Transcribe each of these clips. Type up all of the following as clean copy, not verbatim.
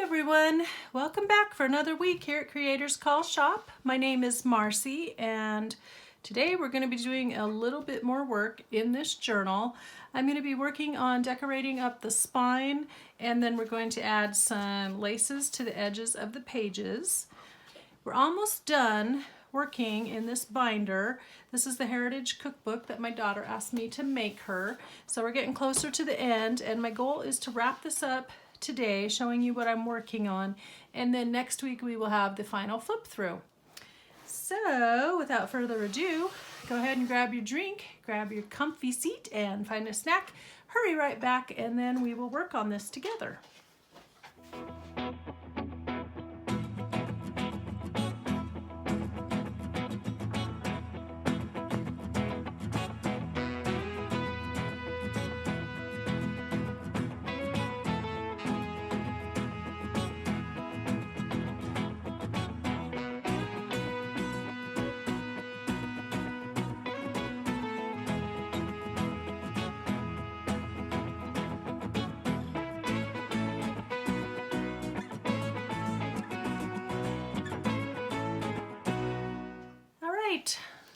Everyone, welcome back for another week here at Creators Call Shop. My name is Marcy and today we're going to be doing a little bit more work in this journal. I'm going to be working on decorating up the spine, and then we're going to add some laces to the edges of the pages. We're almost done working in this binder. This is the Heritage Cookbook that my daughter asked me to make her. So we're getting closer to the end, and my goal is to wrap this up today, showing you what I'm working on, and then next week we will have the final flip through. So without further ado, go ahead and grab your drink, grab your comfy seat, and find a snack. Hurry right back, and then we will work on this together.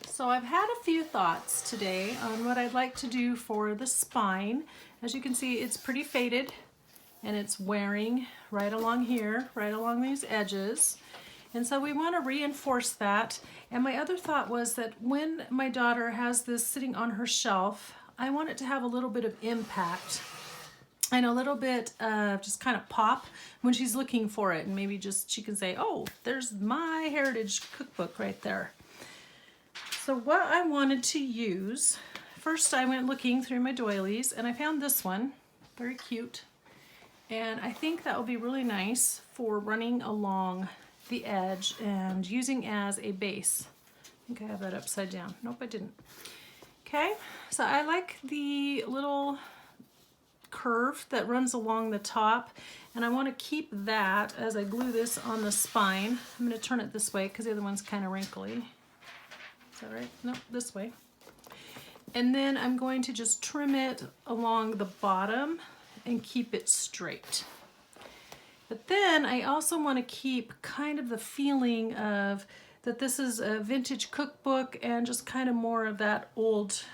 So I've had a few thoughts today on what I'd like to do for the spine. As you can see, it's pretty faded and it's wearing right along here, right along these edges. And so we want to reinforce that. And my other thought was that when my daughter has this sitting on her shelf, I want it to have a little bit of impact and a little bit of just kind of pop when she's looking for it. And maybe just she can say, oh, there's my Heritage Cookbook right there. So what I wanted to use, first I went looking through my doilies and I found this one, very cute. And I think that will be really nice for running along the edge and using as a base. I think I have that upside down. Nope, I didn't. Okay, so I like the little curve that runs along the top, and I want to keep that as I glue this on the spine. I'm going to turn it this way because the other one's kind of wrinkly. Is that right? No, this way. And then I'm going to just trim it along the bottom and keep it straight. But then I also want to keep kind of the feeling of that this is a vintage cookbook and just kind of more of that old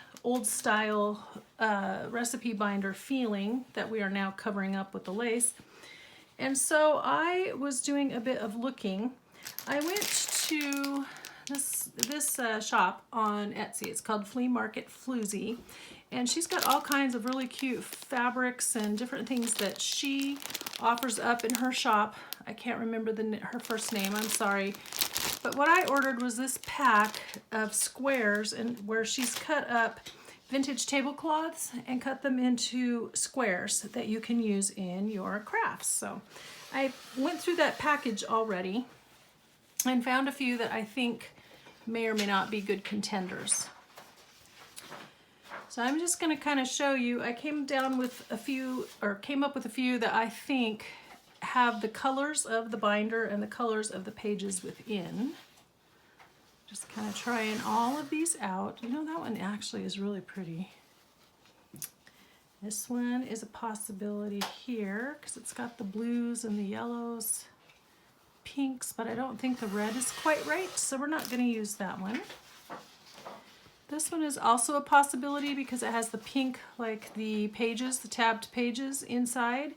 style recipe binder feeling that we are now covering up with the lace. And so I was doing a bit of looking. I went to this shop on Etsy. It's called Flea Market Floozy, and she's got all kinds of really cute fabrics and different things that she offers up in her shop. I can't remember her first name, I'm sorry. But what I ordered was this pack of squares, and where she's cut up vintage tablecloths and cut them into squares that you can use in your crafts. So I went through that package already and found a few that I think may or may not be good contenders. So I'm just going to kind of show you. I came up with a few that I think have the colors of the binder and the colors of the pages within. Just kind of trying all of these out. You know, that one actually is really pretty. This one is a possibility here because it's got the blues and the yellows, pinks, but I don't think the red is quite right, so we're not going to use that one. This one is also a possibility because it has the pink, like the pages, the tabbed pages inside,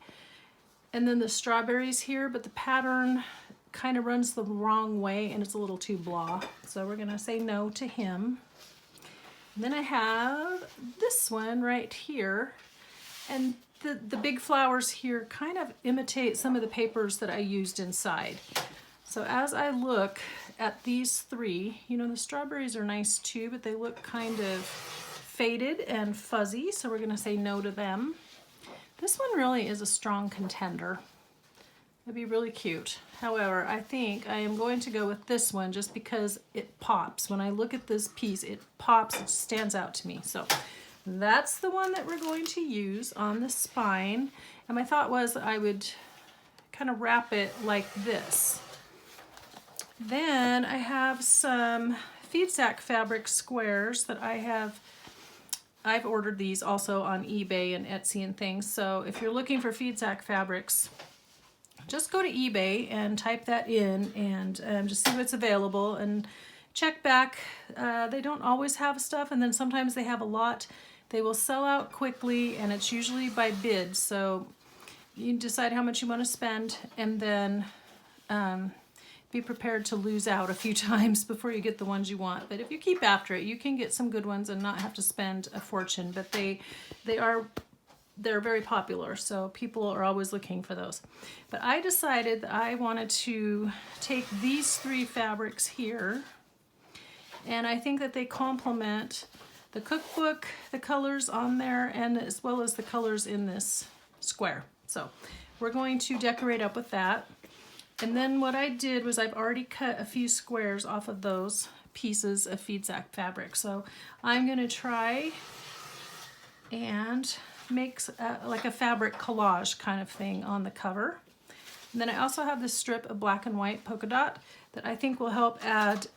and then the strawberries here, but the pattern kind of runs the wrong way and it's a little too blah, so we're going to say no to him. And then I have this one right here, and the big flowers here kind of imitate some of the papers that I used inside. So as I look at these three, you know, the strawberries are nice too, but they look kind of faded and fuzzy, so we're going to say no to them. This one really is a strong contender. It'd be really cute. However, I think I am going to go with this one just because it pops. When I look at this piece, it pops, it stands out to me. So that's the one that we're going to use on the spine. And my thought was I would kind of wrap it like this. Then I have some Keepsake fabric squares that I've ordered these also on eBay and Etsy and things. So if you're looking for Keepsake fabrics, just go to eBay and type that in and just see what's available and check back. They don't always have stuff, and then sometimes they have a lot. They will sell out quickly, and it's usually by bid, so you decide how much you want to spend, and then be prepared to lose out a few times before you get the ones you want. But if you keep after it, you can get some good ones and not have to spend a fortune. But they're very popular, so people are always looking for those. But I decided that I wanted to take these three fabrics here, and I think that they complement the cookbook, the colors on there, and as well as the colors in this square. So we're going to decorate up with that. And then what I did was I've already cut a few squares off of those pieces of Keepsake fabric. So I'm going to try and make like a fabric collage kind of thing on the cover. And then I also have this strip of black and white polka dot that I think will help add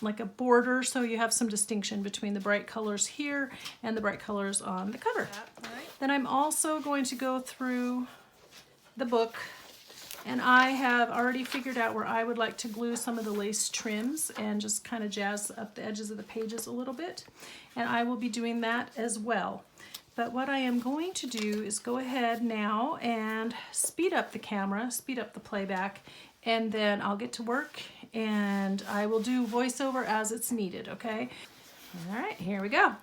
like a border, so you have some distinction between the bright colors here and the bright colors on the cover. Then I'm also going to go through the book, and I have already figured out where I would like to glue some of the lace trims and just kind of jazz up the edges of the pages a little bit. And I will be doing that as well. But what I am going to do is go ahead now and speed up the camera, speed up the playback, and then I'll get to work and I will do voiceover as it's needed, okay? All right, here we go.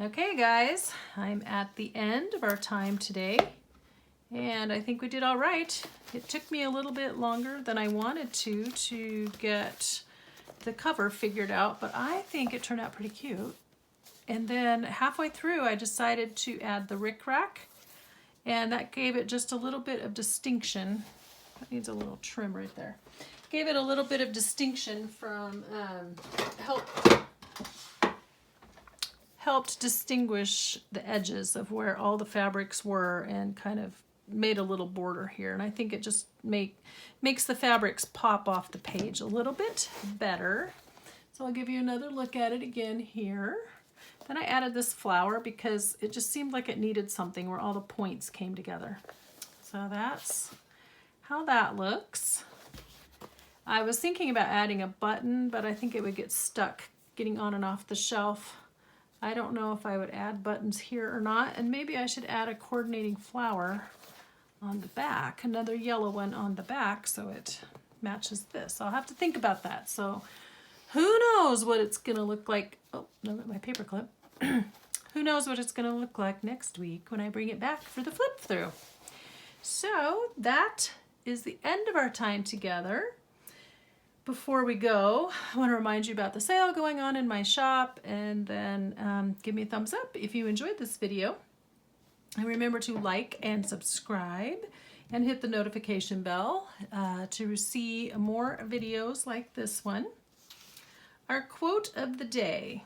Okay guys, I'm at the end of our time today, and I think we did all right. It took me a little bit longer than I wanted to get the cover figured out, but I think it turned out pretty cute. And then halfway through I decided to add the rickrack, and that gave it just a little bit of distinction. That needs a little trim right there. Gave it a little bit of distinction from, helped distinguish the edges of where all the fabrics were and kind of made a little border here. And I think it just makes the fabrics pop off the page a little bit better. So I'll give you another look at it again here. Then I added this flower because it just seemed like it needed something where all the points came together. So that's how that looks. I was thinking about adding a button, but I think it would get stuck getting on and off the shelf. I don't know if I would add buttons here or not, and maybe I should add a coordinating flower on the back, another yellow one on the back so it matches this. I'll have to think about that. So who knows what it's gonna look like. Oh, no, my paper clip. Who knows what it's gonna look like next week when I bring it back for the flip through. So that is the end of our time together. Before we go, I want to remind you about the sale going on in my shop, and then give me a thumbs up if you enjoyed this video. And remember to like and subscribe and hit the notification bell to see more videos like this one. Our quote of the day.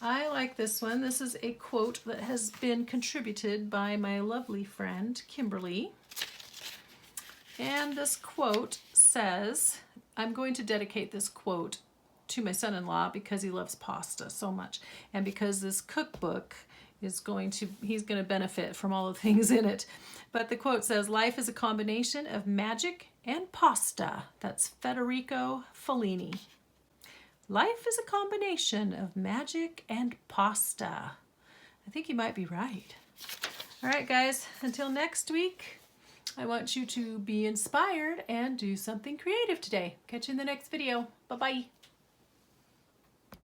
I like this one. This is a quote that has been contributed by my lovely friend, Kimberly. And this quote says, I'm going to dedicate this quote to my son-in-law because he loves pasta so much, and because this cookbook is he's going to benefit from all the things in it. But the quote says, life is a combination of magic and pasta. That's Federico Fellini. Life is a combination of magic and pasta. I think he might be right. All right, guys, until next week, I want you to be inspired and do something creative today. Catch you in the next video. Bye-bye.